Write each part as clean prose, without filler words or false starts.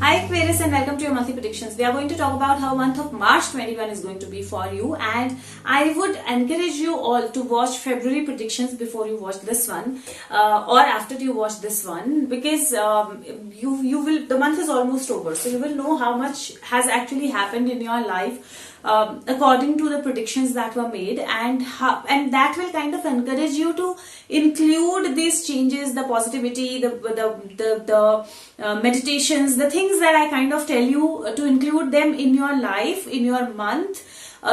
Hi Aquarius and welcome to your monthly predictions. We are going to talk about how month of March 21 is going to be for you, and I would encourage you all to watch February predictions before you watch this one or after you watch this one, because you will, the month is almost over, so you will know how much has actually happened in your life according to the predictions that were made, and that will kind of encourage you to include these changes, the positivity, the meditations, the things that I kind of tell you to include them in your life, in your month,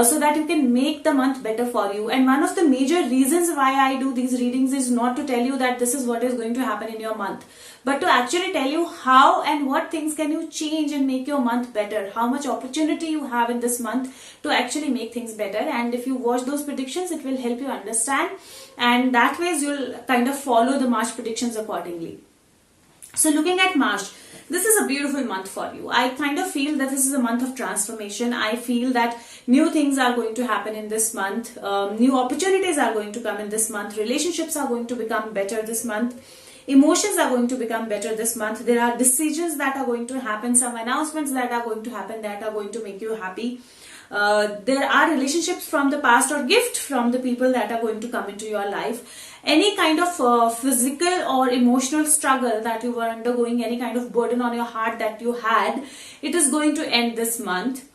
so that you can make the month better for you. And one of the major reasons why I do these readings is not to tell you that this is what is going to happen in your month, but to actually tell you how and what things can you change and make your month better, how much opportunity you have in this month to actually make things better. And if you watch those predictions, it will help you understand, and that way you'll kind of follow the March predictions accordingly. So looking at March, this is a beautiful month for you. I kind of feel that this is a month of transformation. I feel that new things are going to happen in this month. New opportunities are going to come in this month. Relationships are going to become better this month. Emotions are going to become better this month. There are decisions that are going to happen, some announcements that are going to happen that are going to make you happy. There are relationships from the past or gift from the people that are going to come into your life. Any kind of physical or emotional struggle that you were undergoing, any kind of burden on your heart that you had, it is going to end this month.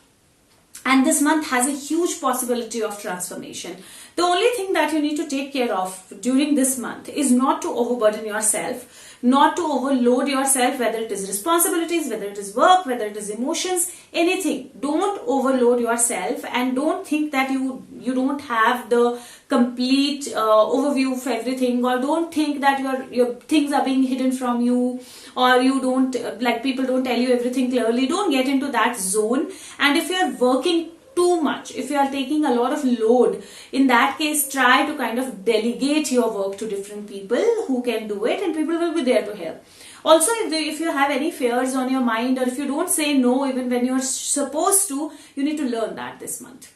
And this month has a huge possibility of transformation. The only thing that you need to take care of during this month is not to overburden yourself, not to overload yourself, whether it is responsibilities, whether it is work, whether it is emotions, anything. Don't overload yourself, and don't think that you don't have the complete overview of everything, or don't think that your things are being hidden from you, or you don't, like, people don't tell you everything clearly. Don't get into that zone. And if you are working too much, if you are taking a lot of load, in that case try to kind of delegate your work to different people who can do it, and people will be there to help. Also, if you have any fears on your mind, or if you don't say no even when you're supposed to, you need to learn that this month.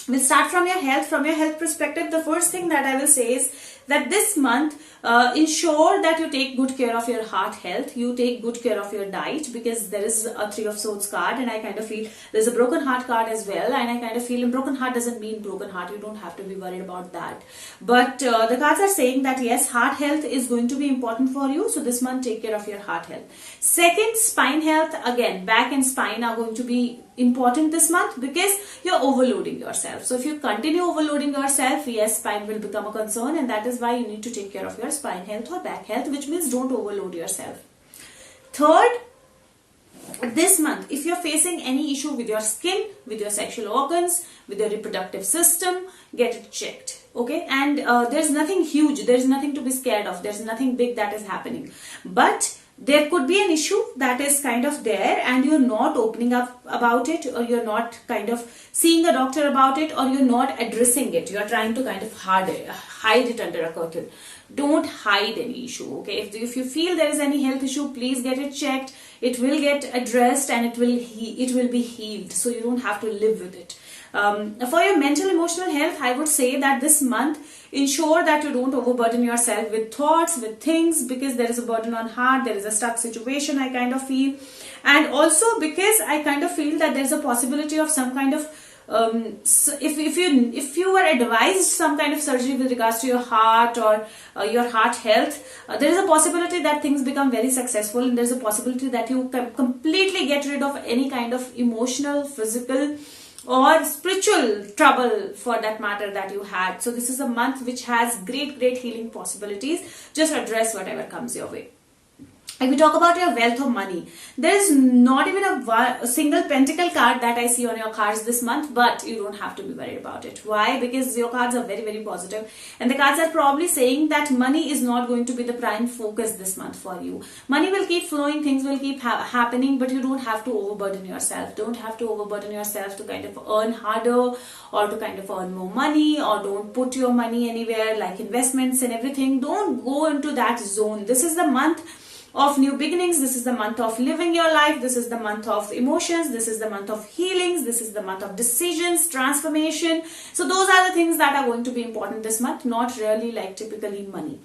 We'll start from your health. From your health perspective, the first thing that I will say is that this month, ensure that you take good care of your heart health, you take good care of your diet, because there is a 3 of Swords card, and I kind of feel there's a broken heart card as well, and I kind of feel broken heart doesn't mean broken heart. You don't have to be worried about that. But the cards are saying that yes, heart health is going to be important for you, so this month take care of your heart health. Second, spine health. Again, back and spine are going to be important this month because you're overloading yourself. So if you continue overloading yourself, yes, spine will become a concern, and that is why you need to take care of your spine health or back health, which means don't overload yourself. Third, this month, if you're facing any issue with your skin, with your sexual organs, with your reproductive system, get it checked. Okay, and there's nothing huge, there's nothing to be scared of, there's nothing big that is happening, but there could be an issue that is kind of there, and you're not opening up about it, or you're not kind of seeing a doctor about it, or you're not addressing it. You're trying to kind of hide it under a curtain. Don't hide any issue. Okay, if you feel there is any health issue, please get it checked. It will get addressed, and it will be healed, so you don't have to live with it. For your mental emotional health, I would say that this month, ensure that you don't overburden yourself with thoughts, with things, because there is a burden on heart, there is a stuck situation, I kind of feel. And also because I kind of feel that there's a possibility of some kind of if you were advised some kind of surgery with regards to your heart or your heart health, there is a possibility that things become very successful, and there's a possibility that you can completely get rid of any kind of emotional, physical or spiritual trouble, for that matter, that you had. So this is a month which has great healing possibilities. Just address whatever comes your way. If we talk about your wealth or money, there is not even a single pentacle card that I see on your cards this month, but you don't have to be worried about it. Why? Because your cards are very positive, and the cards are probably saying that money is not going to be the prime focus this month for you. Money will keep flowing, things will keep happening, but you don't have to overburden yourself. Don't have to overburden yourself to kind of earn harder, or to kind of earn more money, or don't put your money anywhere like investments and everything. Don't go into that zone. This is the month of new beginnings. This is the month of living your life. This is the month of emotions. This is the month of healings. This is the month of decisions, transformation. So those are the things that are going to be important this month, not really like typically money.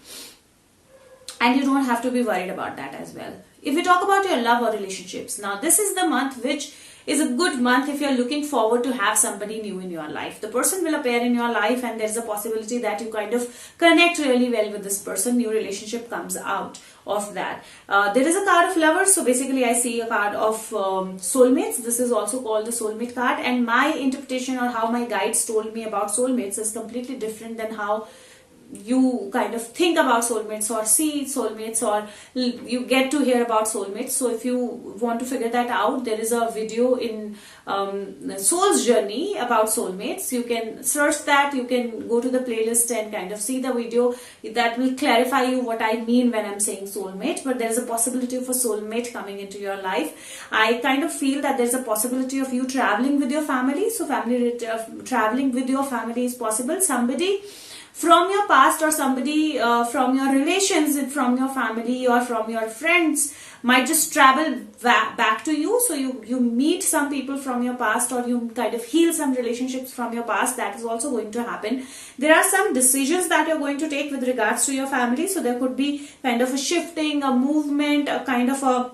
And you don't have to be worried about that as well. If we talk about your love or relationships, now this is the month which is a good month if you're looking forward to have somebody new in your life. The person will appear in your life and there's a possibility that you kind of connect really well with this person. New relationship comes out of that. There is a card of lovers, so basically I see a card of soulmates. This is also called the soulmate card, and my interpretation or how my guides told me about soulmates is completely different than how you kind of think about soulmates or see soulmates or you get to hear about soulmates. So if you want to figure that out, there is a video in Soul's Journey about soulmates. You can search that, you can go to the playlist and kind of see the video. That will clarify you what I mean when I'm saying soulmate. But there is a possibility of a soulmate coming into your life. I kind of feel that there's a possibility of you traveling with your family. So traveling with your family is possible. Somebody from your past or somebody from your relations, from your family or from your friends might just travel back to you. So you meet some people from your past, or you kind of heal some relationships from your past. That is also going to happen. There are some decisions that you're going to take with regards to your family. So there could be kind of a shifting, a movement, a kind of a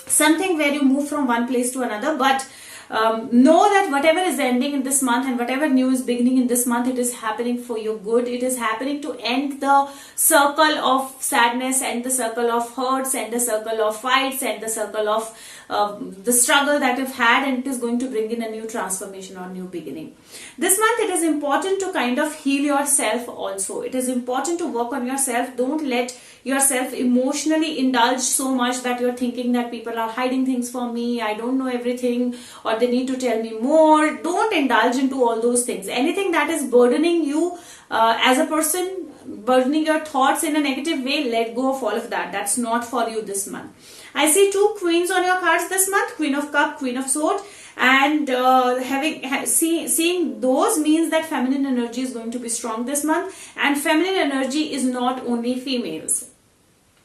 something where you move from one place to another. But know that whatever is ending in this month and whatever new is beginning in this month, it is happening for your good. It is happening to end the circle of sadness and the circle of hurts and the circle of fights and the circle of the struggle that you've had, and it is going to bring in a new transformation or new beginning. This month it is important to kind of heal yourself also. It is important to work on yourself. Don't let yourself emotionally indulge so much that you're thinking that people are hiding things from me, I don't know everything, or they need to tell me more. Don't indulge into all those things. Anything that is burdening you as a person, burdening your thoughts in a negative way, let go of all of that. That's not for you this month. I see two queens on your cards this month, Queen of Cup, Queen of Sword, and seeing those means that feminine energy is going to be strong this month. And feminine energy is not only females.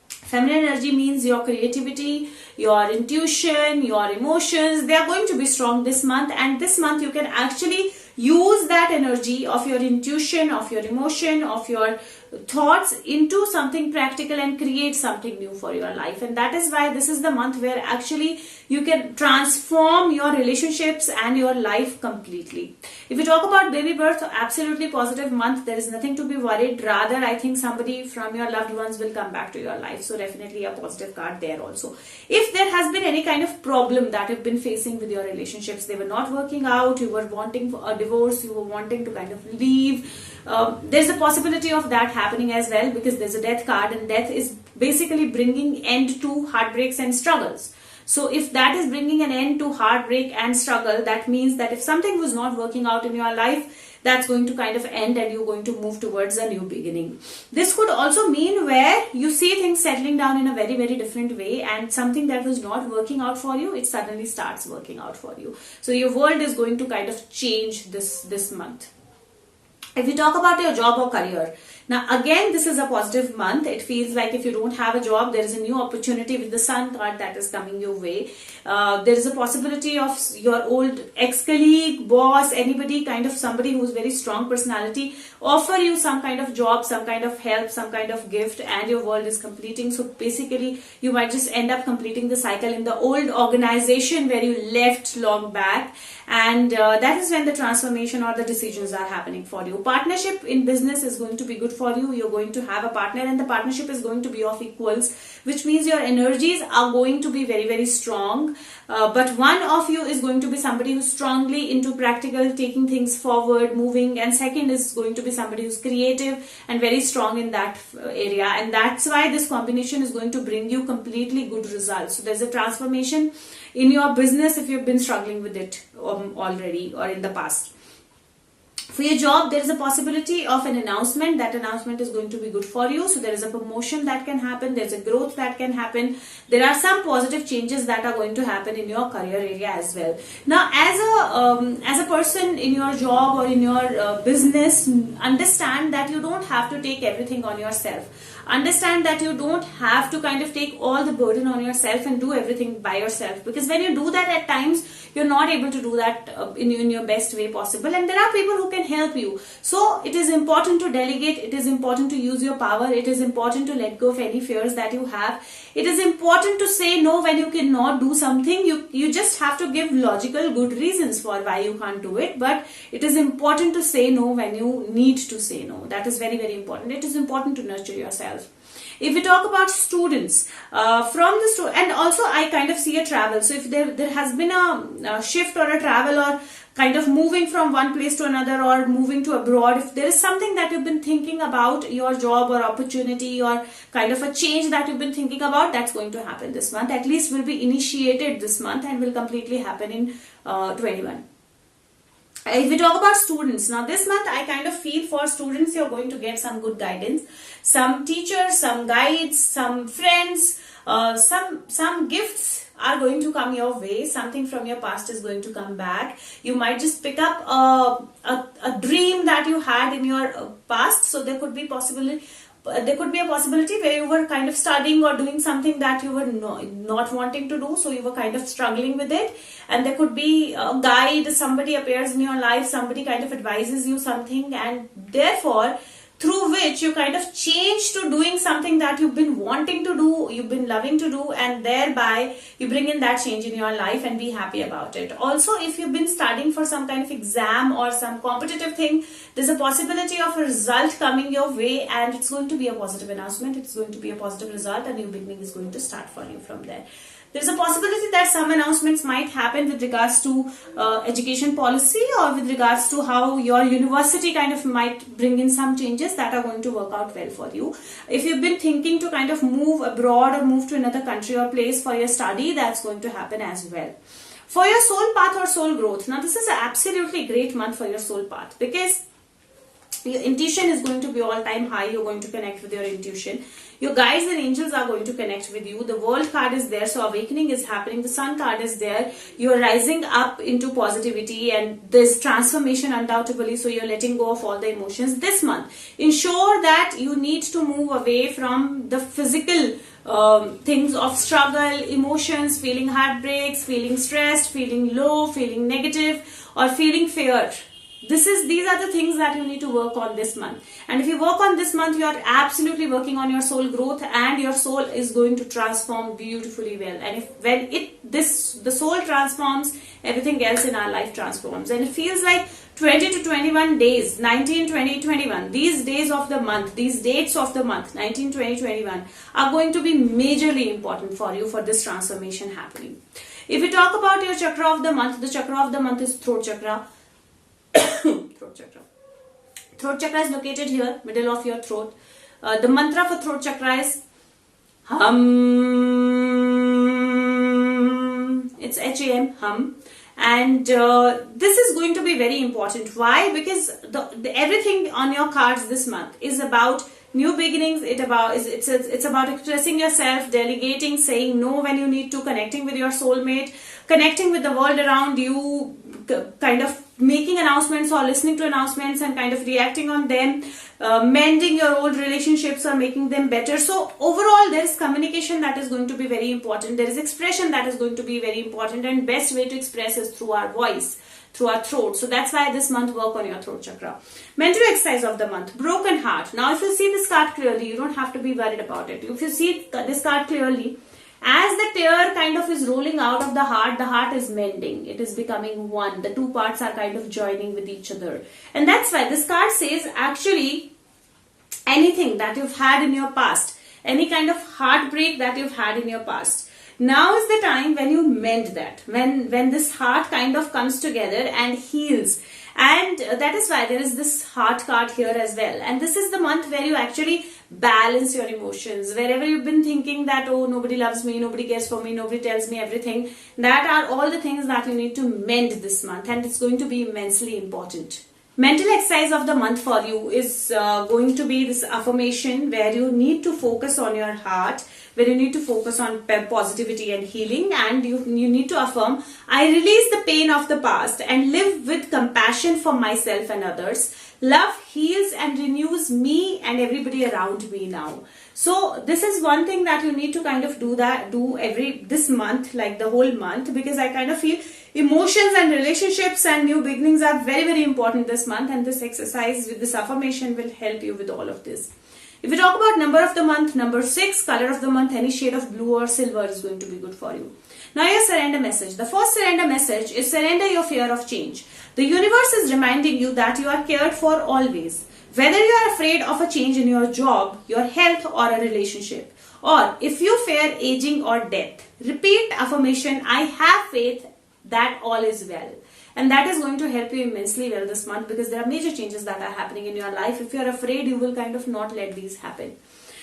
Feminine energy means your creativity, your intuition, your emotions. They are going to be strong this month, and this month you can actually use that energy of your intuition, of your emotion, of your thoughts into something practical and create something new for your life. And that is why this is the month where actually you can transform your relationships and your life completely. If you talk about baby birth, absolutely positive month. There is nothing to be worried. Rather, I think somebody from your loved ones will come back to your life. So definitely a positive card there also. If there has been any kind of problem that you've been facing with your relationships, they were not working out, you were wanting a divorce, you were wanting to kind of leave, there's a possibility of that happening as well, because there's a death card, and death is basically bringing end to heartbreaks and struggles. So if that is bringing an end to heartbreak and struggle, that means that if something was not working out in your life, that's going to kind of end and you're going to move towards a new beginning. This could also mean where you see things settling down in a very, very different way, and something that was not working out for you, it suddenly starts working out for you. So your world is going to kind of change this month. If you talk about your job or career, now again this is a positive month. It feels like if you don't have a job, there is a new opportunity with the Sun card that is coming your way. There is a possibility of your old ex-colleague, boss, anybody, kind of somebody who's very strong personality, offer you some kind of job, some kind of help, some kind of gift, and your world is completing. So basically you might just end up completing the cycle in the old organization where you left long back, and that is when the transformation or the decisions are happening for you. Partnership in business is going to be good for you. You're going to have a partner, and the partnership is going to be of equals, which means your energies are going to be very, very strong. But one of you is going to be somebody who's strongly into practical, taking things forward, moving, and second is going to be somebody who's creative and very strong in that area. And that's why this combination is going to bring you completely good results. So there's a transformation in your business if you've been struggling with it already or in the past. For your job, there is a possibility of an announcement. That announcement is going to be good for you. So there is a promotion that can happen. There's a growth that can happen. There are some positive changes that are going to happen in your career area as well. Now, as a person in your job or in your business, understand that you don't have to take everything on yourself. Understand that you don't have to kind of take all the burden on yourself and do everything by yourself, because when you do that at times, you're not able to do that in your best way possible, and there are people who can help you. So it is important to delegate, it is important to use your power, it is important to let go of any fears that you have. It is important to say no when you cannot do something. You just have to give logical good reasons for why you can't do it, but it is important to say no when you need to say no. That is very, very important. It is important to nurture yourself. If we talk about students, and also I kind of see a travel. So if there has been a shift or a travel or kind of moving from one place to another or moving to abroad, if there is something that you've been thinking about, your job or opportunity or kind of a change that you've been thinking about, that's going to happen this month. At least will be initiated this month and will completely happen in 21. If we talk about students, now this month I kind of feel for students you're going to get some good guidance, some teachers, some guides, some friends, some gifts are going to come your way. Something from your past is going to come back. You might just pick up a dream that you had in your past. So there could be a possibility where you were kind of studying or doing something that you were not wanting to do, so you were kind of struggling with it, and there could be a guide, somebody appears in your life, somebody kind of advises you something, and therefore through which you kind of change to doing something that you've been wanting to do, you've been loving to do, and thereby you bring in that change in your life and be happy about it. Also, if you've been studying for some kind of exam or some competitive thing, there's a possibility of a result coming your way, and it's going to be a positive announcement, it's going to be a positive result, and new beginning is going to start for you from there. There's a possibility that some announcements might happen with regards to education policy or with regards to how your university kind of might bring in some changes that are going to work out well for you. If you've been thinking to kind of move abroad or move to another country or place for your study, that's going to happen as well. For your soul path or soul growth, now this is an absolutely great month for your soul path because your intuition is going to be all-time high. You're going to connect with your intuition. Your guides and angels are going to connect with you. The world card is there, so awakening is happening. The sun card is there. You're rising up into positivity and there's transformation undoubtedly, so you're letting go of all the emotions this month. Ensure that you need to move away from the physical things of struggle, emotions, feeling heartbreaks, feeling stressed, feeling low, feeling negative, or feeling fear. These are the things that you need to work on this month. And if you work on this month, you are absolutely working on your soul growth, and your soul is going to transform beautifully well. And the soul transforms, everything else in our life transforms. And it feels like 20 to 21 days, 19, 20, 21, these days of the month, these dates of the month, 19, 20, 21, are going to be majorly important for you for this transformation happening. If we talk about your chakra of the month, the chakra of the month is throat chakra. Throat chakra. Throat chakra is located here, middle of your throat. The mantra for throat chakra is hum. It's HAM, hum. And this is going to be very important. Why? Because everything on your cards this month is about new beginnings. It's about expressing yourself, delegating, saying no when you need to, connecting with your soulmate, connecting with the world around you, kind of making announcements or listening to announcements and kind of reacting on them, mending your old relationships or making them better. So overall, there is communication that is going to be very important. There is expression that is going to be very important, and best way to express is through our voice, through our throat. So that's why this month work on your throat chakra. Mental exercise of the month, broken heart. Now if you see this card clearly, you don't have to be worried about it. If you see this card clearly, as the tear kind of is rolling out of the heart is mending. It is becoming one. The two parts are kind of joining with each other. And that's why this card says actually anything that you've had in your past, any kind of heartbreak that you've had in your past, now is the time when you mend that. When this heart kind of comes together and heals. And that is why there is this heart card here as well. And this is the month where you actually balance your emotions. Wherever you've been thinking that, oh, nobody loves me, nobody cares for me, nobody tells me everything, that are all the things that you need to mend this month, and it's going to be immensely important. Mental exercise of the month for you is going to be this affirmation where you need to focus on your heart, where you need to focus on positivity and healing, and you need to affirm, I release the pain of the past and live with compassion for myself and others. Love heals and renews me and everybody around me now. So this is one thing that you need to kind of do this month, like the whole month, because I kind of feel emotions and relationships and new beginnings are very, very important this month, and this exercise with this affirmation will help you with all of this. If we talk about number of the month, number 6, color of the month, any shade of blue or silver is going to be good for you. Now your surrender message. The first surrender message is surrender your fear of change. The universe is reminding you that you are cared for always. Whether you are afraid of a change in your job, your health or a relationship, or if you fear aging or death, repeat affirmation, I have faith that all is well. And that is going to help you immensely well this month, because there are major changes that are happening in your life. If you are afraid, you will kind of not let these happen.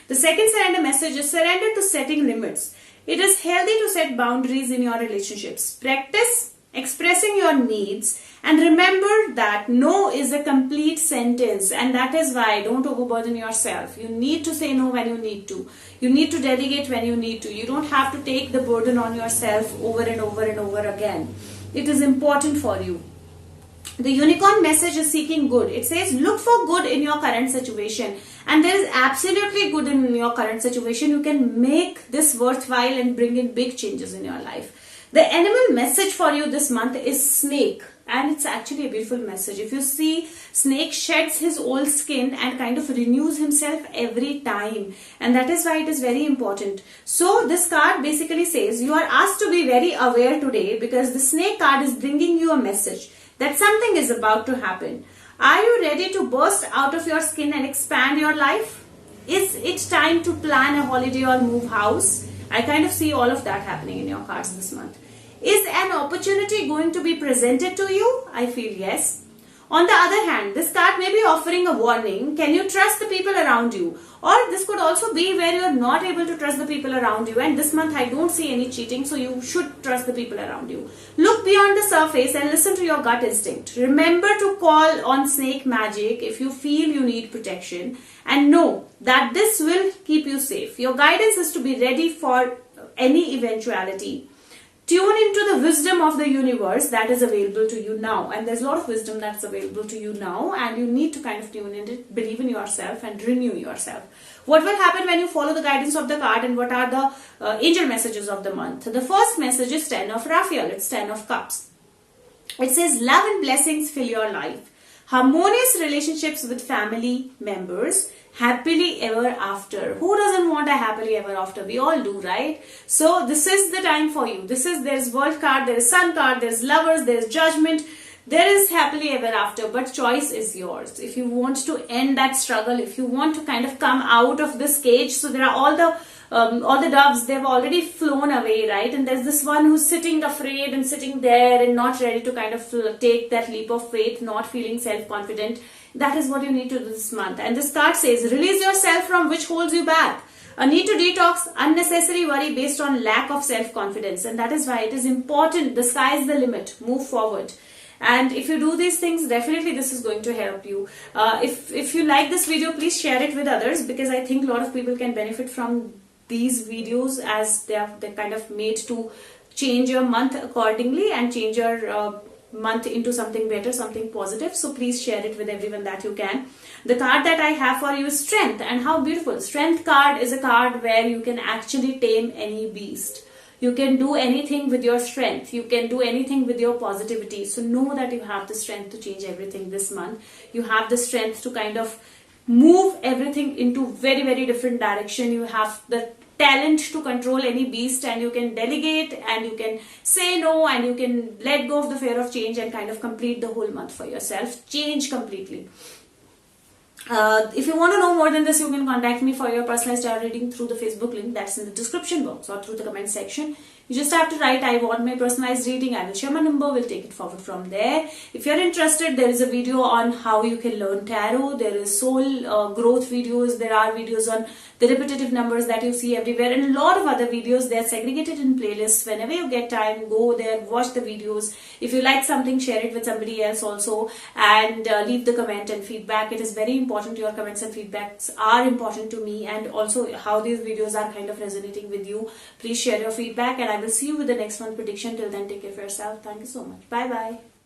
The second surrender message is surrender to setting limits. It is healthy to set boundaries in your relationships. Practice expressing your needs, and remember that no is a complete sentence, and that is why don't overburden yourself. You need to say no when you need to. You need to delegate when you need to. You don't have to take the burden on yourself over and over and over again. It is important for you. The unicorn message is seeking good. It says look for good in your current situation, and there is absolutely good in your current situation. You can make this worthwhile and bring in big changes in your life. The animal message for you this month is snake, and it's actually a beautiful message. If you see, snake sheds his old skin and kind of renews himself every time, and that is why it is very important. So this card basically says you are asked to be very aware today, because the snake card is bringing you a message that something is about to happen. Are you ready to burst out of your skin and expand your life? Is it time to plan a holiday or move house? I kind of see all of that happening in your cards this month. Is an opportunity going to be presented to you? I feel yes. On the other hand, this card may be offering a warning. Can you trust the people around you? Or this could also be where you are not able to trust the people around you. And this month I don't see any cheating, so you should trust the people around you. Look beyond the surface and listen to your gut instinct. Remember to call on snake magic if you feel you need protection. And know that this will keep you safe. Your guidance is to be ready for any eventuality. Tune into the wisdom of the universe that is available to you now. And there's a lot of wisdom that's available to you now, and you need to kind of tune in it, believe in yourself and renew yourself. What will happen when you follow the guidance of the card, and what are the angel messages of the month? The first message is 10 of Raphael. It's 10 of Cups. It says love and blessings fill your life. Harmonious relationships with family members. Happily ever after. Who doesn't want a happily ever after? We all do, right? So this is the time for you. There's world card, there is sun card, there's lovers, there's judgment, there is happily ever after, but choice is yours. If you want to end that struggle, if you want to kind of come out of this cage, so there are all the doves, they've already flown away, right? And there's this one who's sitting afraid and sitting there and not ready to kind of take that leap of faith, not feeling self-confident. That is what you need to do this month. And this card says, release yourself from which holds you back. A need to detox unnecessary worry based on lack of self-confidence. And that is why it is important. The sky is the limit. Move forward. And if you do these things, definitely this is going to help you. If you like this video, please share it with others, because I think a lot of people can benefit from these videos, as they're kind of made to change your month accordingly and change your month into something better, something positive. So please share it with everyone that you can. The card that I have for you is Strength, and how beautiful. Strength card is a card where you can actually tame any beast. You can do anything with your strength. You can do anything with your positivity. So know that you have the strength to change everything this month. You have the strength to kind of move everything into very, very different direction. You have the talent to control any beast, and you can delegate, and you can say no, and you can let go of the fear of change and kind of complete the whole month for yourself. Change completely. If you want to know more than this, you can contact me for your personalized tarot reading through the Facebook link that's in the description box or through the comment section. You just have to write, I want my personalized reading. I will share my number. We'll take it forward from there. If you're interested, there is a video on how you can learn tarot. There is soul growth videos. There are videos on the repetitive numbers that you see everywhere, and a lot of other videos. They're segregated in playlists. Whenever you get time, go there, watch the videos. If you like something, share it with somebody else also, and leave the comment and feedback. It is very important. Your comments and feedbacks are important to me, and also how these videos are kind of resonating with you. Please share your feedback, and I will see you with the next one prediction. Till then, take care of yourself. Thank you so much. Bye bye.